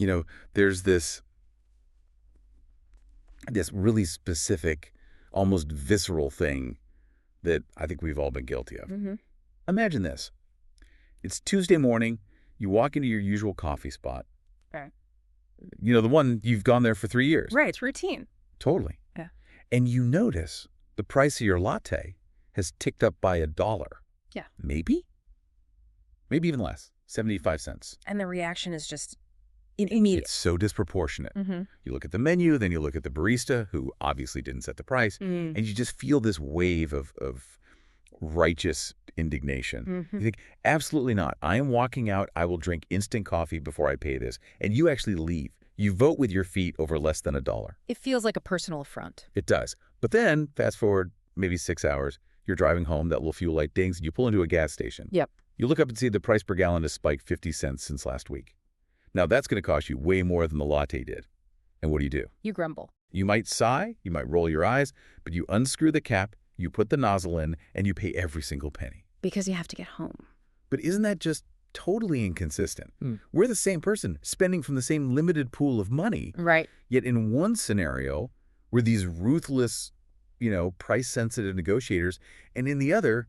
You know, there's this really specific, almost visceral thing that I think we've all been guilty of. Mm-hmm. Imagine this. It's Tuesday morning. You walk into your usual coffee spot. Right. You know, the one you've gone there for 3 years. Right, it's routine. Totally. Yeah. And you notice the price of your latte has ticked up by $1. Yeah. Maybe even less, 75 cents. And the reaction is just immediate. It's so disproportionate. Mm-hmm. You look at the menu, then you look at the barista, who obviously didn't set the price, and you just feel this wave of righteous indignation. Mm-hmm. You think, absolutely not. I am walking out. I will drink instant coffee before I pay this. And you actually leave. You vote with your feet over less than $1. It feels like a personal affront. It does. But then, fast forward maybe 6 hours, you're driving home, that little fuel light dings, and you pull into a gas station. Yep. You look up and see the price per gallon has spiked 50 cents since last week. Now, that's going to cost you way more than the latte did. And what do? You grumble. You might sigh, you might roll your eyes, but you unscrew the cap, you put the nozzle in, and you pay every single penny. Because you have to get home. But isn't that just totally inconsistent? We're the same person, spending from the same limited pool of money. Right. Yet in one scenario, we're these ruthless, price-sensitive negotiators, and in the other,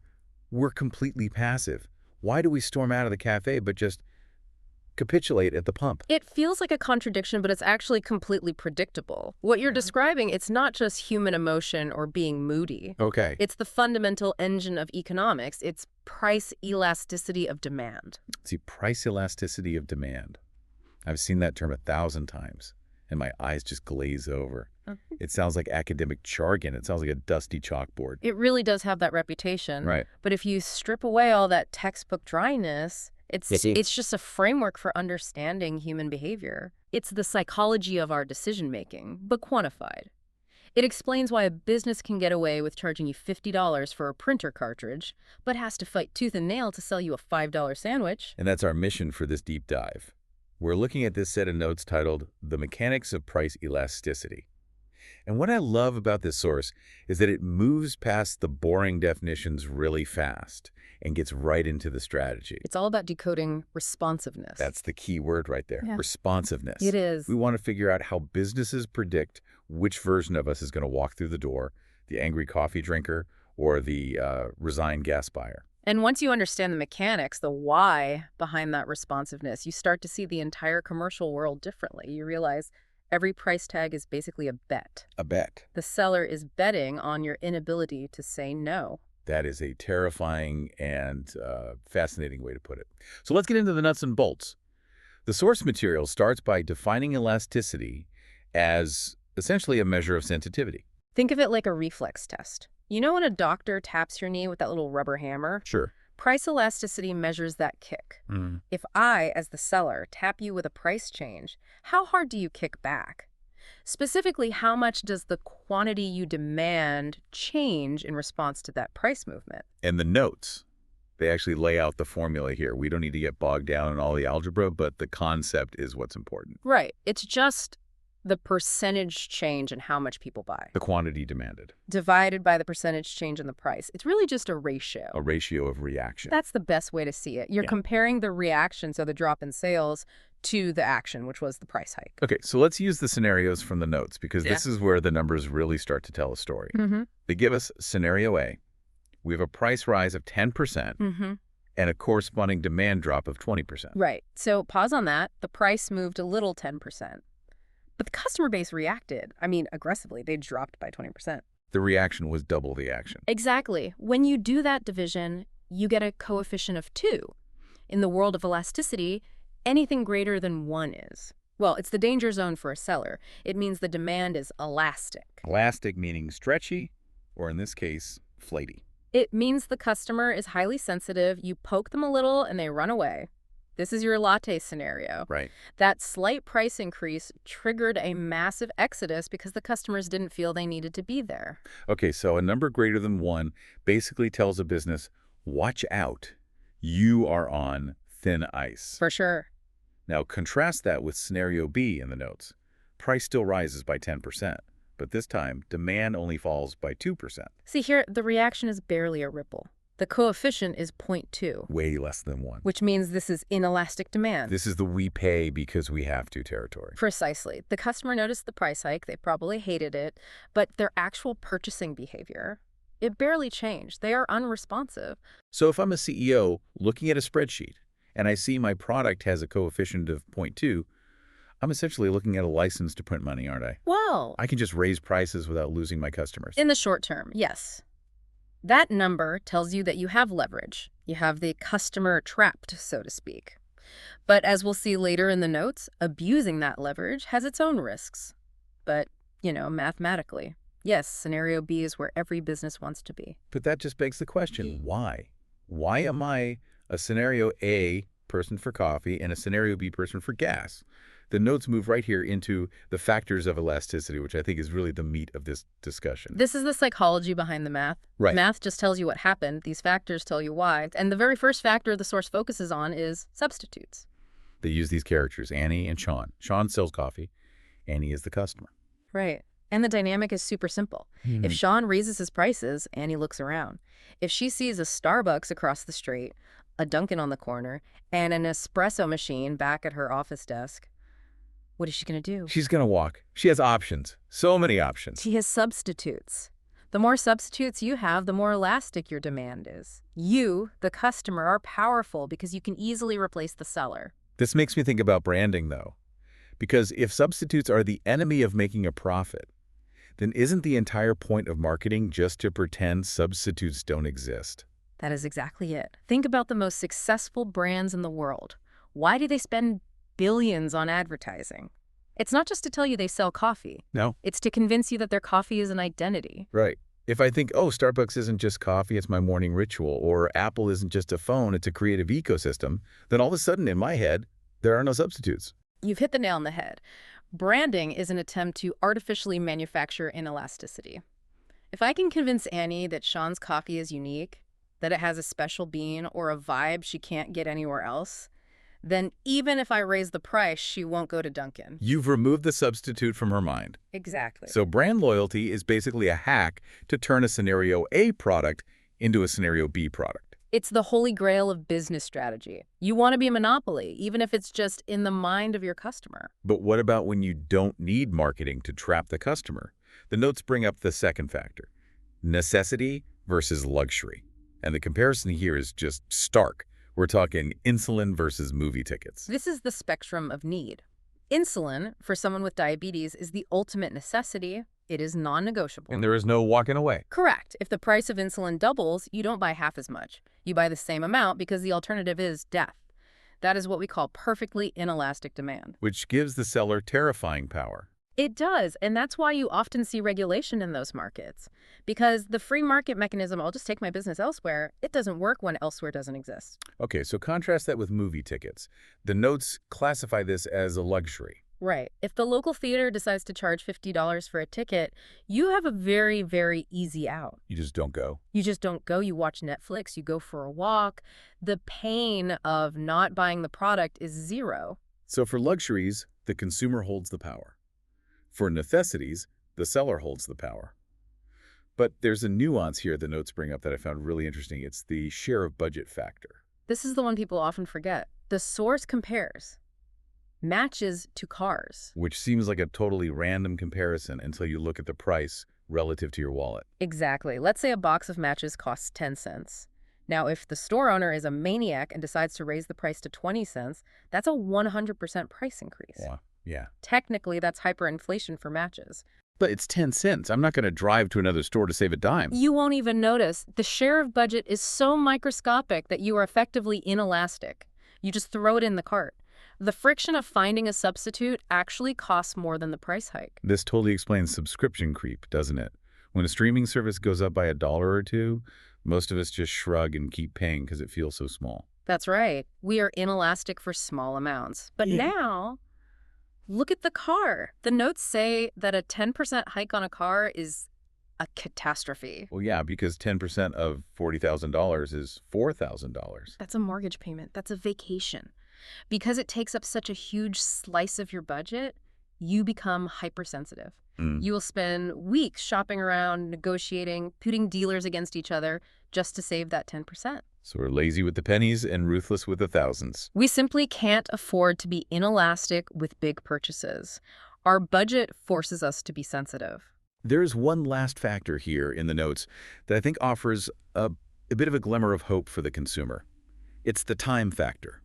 we're completely passive. Why do we storm out of the cafe but just capitulate at the pump? It feels like a contradiction, but it's actually completely predictable. What you're describing, it's not just human emotion or being moody. Okay. It's the fundamental engine of economics. It's price elasticity of demand. See, price elasticity of demand. I've seen that term 1,000 times, and my eyes just glaze over. It sounds like academic jargon. It sounds like a dusty chalkboard. It really does have that reputation. Right. But if you strip away all that textbook dryness, it's just a framework for understanding human behavior. It's the psychology of our decision-making, but quantified. It explains why a business can get away with charging you $50 for a printer cartridge, but has to fight tooth and nail to sell you a $5 sandwich. And that's our mission for this deep dive. We're looking at this set of notes titled The Mechanics of Price Elasticity. And what I love about this source is that it moves past the boring definitions really fast and gets right into the strategy. It's all about decoding responsiveness. That's the key word right there, Yeah. responsiveness. It is. We want to figure out how businesses predict which version of us is going to walk through the door, the angry coffee drinker or the resigned gas buyer. And once you understand the mechanics, the why behind that responsiveness, you start to see the entire commercial world differently. You realize every price tag is basically a bet. A bet. The seller is betting on your inability to say no. That is a terrifying and fascinating way to put it. So let's get into the nuts and bolts. The source material starts by defining elasticity as essentially a measure of sensitivity. Think of it like a reflex test. You know when a doctor taps your knee with that little rubber hammer? Sure. Price elasticity measures that kick. If I, as the seller, tap you with a price change, how hard do you kick back? Specifically, how much does the quantity you demand change in response to that price movement? And the notes, they actually lay out the formula here. We don't need to get bogged down in all the algebra, but the concept is what's important. Right. It's just the percentage change in how much people buy, The quantity demanded. divided by the percentage change in the price. It's really just a ratio. A ratio of reaction. That's the best way to see it. You're comparing the reaction, so the drop in sales, to the action, which was the price hike. Okay, so let's use the scenarios from the notes because this is where the numbers really start to tell a story. They give us scenario A. We have a price rise of 10% and a corresponding demand drop of 20%. Right. So pause on that. The price moved a little 10%. But the customer base reacted. I mean, aggressively. They dropped by 20%. The reaction was double the action. Exactly. When you do that division, you get a coefficient of 2. In the world of elasticity, anything greater than 1 is. Well, it's the danger zone for a seller. It means the demand is elastic. Elastic meaning stretchy, or in this case, flighty. It means the customer is highly sensitive. You poke them a little and they run away. This is your latte scenario. Right. That slight price increase triggered a massive exodus because the customers didn't feel they needed to be there. Okay, so a number greater than 1 basically tells a business, watch out, you are on thin ice. For sure. Now, contrast that with scenario B in the notes. Price still rises by 10%, but this time, demand only falls by 2%. See here, the reaction is barely a ripple. The coefficient is 0.2, Way less than 1. which means this is inelastic demand. This is the we pay because we have to territory. Precisely. The customer noticed the price hike, they probably hated it, but their actual purchasing behavior, it barely changed. They are unresponsive. So if I'm a CEO looking at a spreadsheet and I see my product has a coefficient of 0.2, I'm essentially looking at a license to print money, aren't I? Well, I can just raise prices without losing my customers. in the short term, yes. That number tells you that you have leverage. You have the customer trapped, so to speak. But as we'll see later in the notes, abusing that leverage has its own risks. But, mathematically, yes, scenario B is where every business wants to be. But that just begs the question, why? Why am I a scenario A person for coffee and a scenario B person for gas? The notes move right here into the factors of elasticity, which I think is really the meat of this discussion. This is the psychology behind the math. Right. Math just tells you what happened. These factors tell you why. And the very first factor the source focuses on is substitutes. They use these characters, Annie and Sean. Sean sells coffee. Annie is the customer. Right. And the dynamic is super simple. If Sean raises his prices, Annie looks around. If she sees a Starbucks across the street, a Dunkin' on the corner, and an espresso machine back at her office desk, what is she going to do? She's going to walk. She has options. So many options. She has substitutes. The more substitutes you have, the more elastic your demand is. You, the customer, are powerful because you can easily replace the seller. This makes me think about branding, though. Because if substitutes are the enemy of making a profit, then isn't the entire point of marketing just to pretend substitutes don't exist? That is exactly it. Think about the most successful brands in the world. Why do they spend billions on advertising? It's not just to tell you they sell coffee. No. It's to convince you that their coffee is an identity. Right. If I think, oh, Starbucks isn't just coffee, it's my morning ritual, or Apple isn't just a phone, it's a creative ecosystem, then all of a sudden in my head, there are no substitutes. You've hit the nail on the head. Branding is an attempt to artificially manufacture inelasticity. If I can convince Annie that Sean's coffee is unique, that it has a special bean or a vibe she can't get anywhere else, then even if I raise the price, she won't go to Dunkin'. You've removed the substitute from her mind. Exactly. So brand loyalty is basically a hack to turn a scenario A product into a scenario B product. It's the holy grail of business strategy. You want to be a monopoly, even if it's just in the mind of your customer. But what about when you don't need marketing to trap the customer? The notes bring up the second factor, necessity versus luxury. And the comparison here is just stark. We're talking insulin versus movie tickets. This is the spectrum of need. Insulin, for someone with diabetes, is the ultimate necessity. It is non-negotiable. And there is no walking away. Correct. If the price of insulin doubles, you don't buy half as much. You buy the same amount because the alternative is death. That is what we call perfectly inelastic demand. Which gives the seller terrifying power. It does, and that's why you often see regulation in those markets. Because the free market mechanism, I'll just take my business elsewhere, it doesn't work when elsewhere doesn't exist. Okay, so contrast that with movie tickets. The notes classify this as a luxury. Right. If the local theater decides to charge $50 for a ticket, you have a very, very easy out. You just don't go. You just don't go. You watch Netflix. You go for a walk. The pain of not buying the product is zero. So for luxuries, the consumer holds the power. For necessities, the seller holds the power. But there's a nuance here the notes bring up that I found really interesting. It's the share of budget factor. This is the one people often forget. The source compares matches to cars. Which seems like a totally random comparison until you look at the price relative to your wallet. Exactly. Let's say a box of matches costs 10 cents. Now, if the store owner is a maniac and decides to raise the price to 20 cents, that's a 100% price increase. Wow. Yeah. Technically, that's hyperinflation for matches. But it's 10 cents. I'm not going to drive to another store to save a dime. You won't even notice. The share of budget is so microscopic that you are effectively inelastic. You just throw it in the cart. The friction of finding a substitute actually costs more than the price hike. This totally explains subscription creep, doesn't it? When a streaming service goes up by $1 or $2, most of us just shrug and keep paying because it feels so small. That's right. We are inelastic for small amounts. But now, look at the car. The notes say that a 10% hike on a car is a catastrophe. Well, yeah, because 10% of $40,000 is $4,000. That's a mortgage payment. That's a vacation. Because it takes up such a huge slice of your budget, you become hypersensitive. Mm. You will spend weeks shopping around, negotiating, pitting dealers against each other just to save that 10%. So we're lazy with the pennies and ruthless with the thousands. We simply can't afford to be inelastic with big purchases. Our budget forces us to be sensitive. There's one last factor here in the notes that I think offers a bit of a glimmer of hope for the consumer. It's the time factor.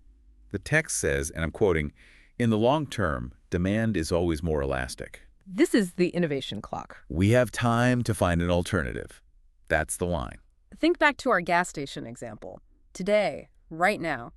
The text says, and I'm quoting, "In the long term, demand is always more elastic. This is the innovation clock. We have time to find an alternative." That's the line. Think back to our gas station example. Today, right now,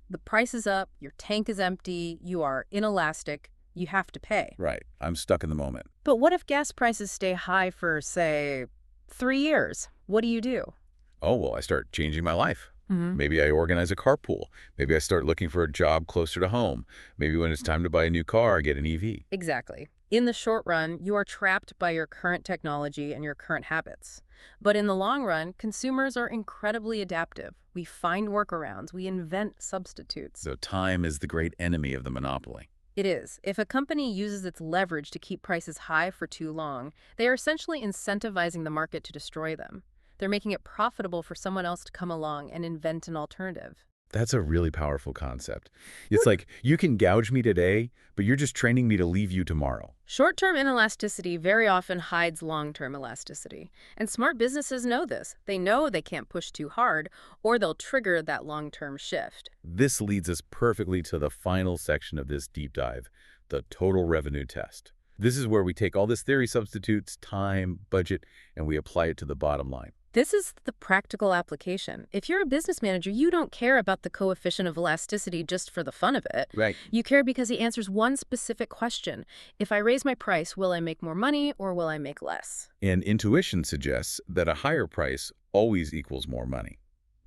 the price is up, your tank is empty, you are inelastic, you have to pay. Right. I'm stuck in the moment. But what if gas prices stay high for, say, 3 years? What do? Oh, well, I start changing my life. Mm-hmm. Maybe I organize a carpool. Maybe I start looking for a job closer to home. Maybe when it's time to buy a new car, I get an EV. Exactly. In the short run, you are trapped by your current technology and your current habits. But in the long run, consumers are incredibly adaptive. We find workarounds. We invent substitutes. So time is the great enemy of the monopoly. It is. If a company uses its leverage to keep prices high for too long, they are essentially incentivizing the market to destroy them. They're making it profitable for someone else to come along and invent an alternative. That's a really powerful concept. It's like, you can gouge me today, but you're just training me to leave you tomorrow. Short-term inelasticity very often hides long-term elasticity. And smart businesses know this. They know they can't push too hard, or they'll trigger that long-term shift. This leads us perfectly to the final section of this deep dive, the total revenue test. This is where we take all this theory substitutes, time, budget, and we apply it to the bottom line. This is the practical application. If you're a business manager, you don't care about the coefficient of elasticity just for the fun of it. Right. You care because he answers one specific question. If I raise my price, will I make more money or will I make less? And intuition suggests that a higher price always equals more money.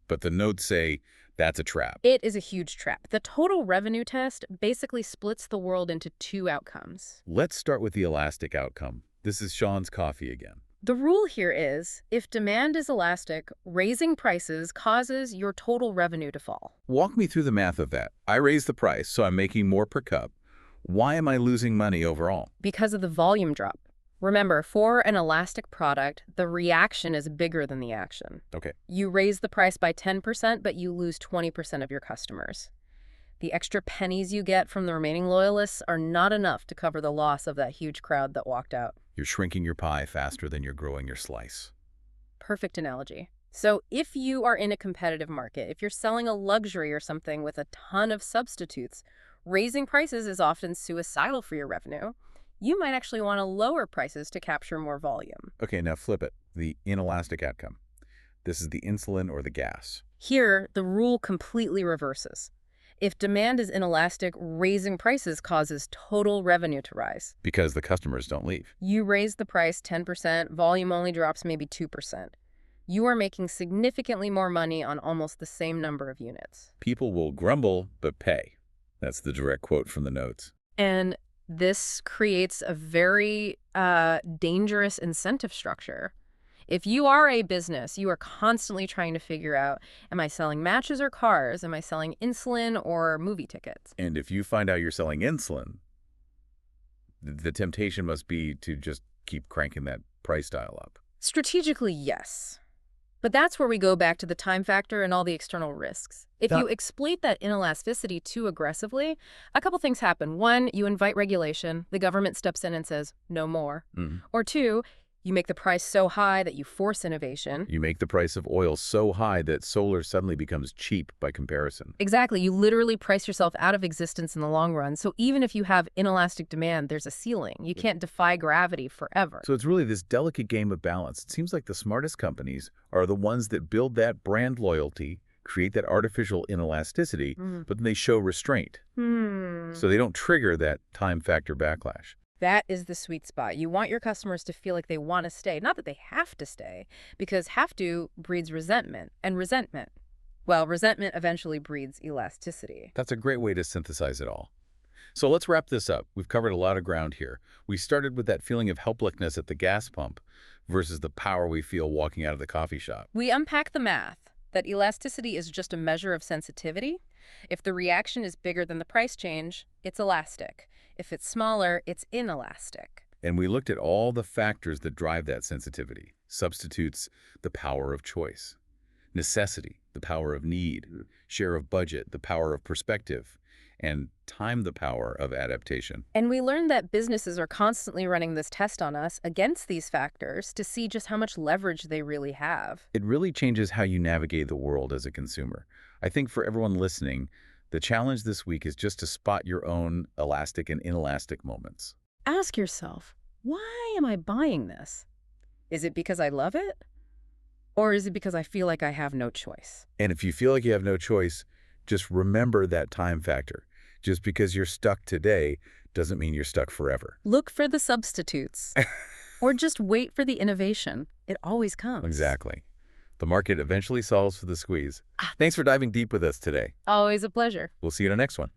But the notes say that's a trap. It is a huge trap. The total revenue test basically splits the world into two outcomes. Let's start with the elastic outcome. This is Sean's coffee again. The rule here is, if demand is elastic, raising prices causes your total revenue to fall. Walk me through the math of that. I raise the price, so I'm making more per cup. Why am I losing money overall? Because of the volume drop. Remember, for an elastic product, the reaction is bigger than the action. Okay. You raise the price by 10%, but you lose 20% of your customers. The extra pennies you get from the remaining loyalists are not enough to cover the loss of that huge crowd that walked out. You're shrinking your pie faster than you're growing your slice. Perfect analogy. So if you are in a competitive market, if you're selling a luxury or something with a ton of substitutes, raising prices is often suicidal for your revenue. You might actually want to lower prices to capture more volume. Okay, now flip it. The inelastic outcome. This is the insulin or the gas. Here, the rule completely reverses. If demand is inelastic, raising prices causes total revenue to rise. Because the customers don't leave. You raise the price 10%, volume only drops maybe 2%. You are making significantly more money on almost the same number of units. People will grumble, but pay. That's the direct quote from the notes. And this creates a very dangerous incentive structure. If you are a business, you are constantly trying to figure out, am I selling matches or cars? Am I selling insulin or movie tickets? And if you find out you're selling insulin, the temptation must be to just keep cranking that price dial up. Strategically, yes. But that's where we go back to the time factor and all the external risks. If you exploit that inelasticity too aggressively, a couple things happen. One, you invite regulation. The government steps in and says, no more. Mm-hmm. Or two, you make the price so high that you force innovation. You make the price of oil so high that solar suddenly becomes cheap by comparison. Exactly. You literally price yourself out of existence in the long run. So even if you have inelastic demand, there's a ceiling. You can't defy gravity forever. So it's really this delicate game of balance. It seems like the smartest companies are the ones that build that brand loyalty, create that artificial inelasticity, but then they show restraint. So they don't trigger that time factor backlash. That is the sweet spot. You want your customers to feel like they want to stay. Not that they have to stay, because have to breeds resentment. And resentment, well, resentment eventually breeds elasticity. That's a great way to synthesize it all. So let's wrap this up. We've covered a lot of ground here. We started with that feeling of helplessness at the gas pump versus the power we feel walking out of the coffee shop. We unpack the math, that elasticity is just a measure of sensitivity. If the reaction is bigger than the price change, it's elastic. If it's smaller, it's inelastic. And we looked at all the factors that drive that sensitivity. Substitutes, the power of choice. Necessity, the power of need. Share of budget, the power of perspective. And time, the power of adaptation. And we learned that businesses are constantly running this test on us against these factors to see just how much leverage they really have. It really changes how you navigate the world as a consumer. I think for everyone listening, the challenge this week is just to spot your own elastic and inelastic moments. Ask yourself, why am I buying this? Is it because I love it? Or is it because I feel like I have no choice? And if you feel like you have no choice, just remember that time factor. Just because you're stuck today doesn't mean you're stuck forever. Look for the substitutes. Or just wait for the innovation. It always comes. Exactly. The market eventually solves for the squeeze. Thanks for diving deep with us today. Always a pleasure. We'll see you in the next one.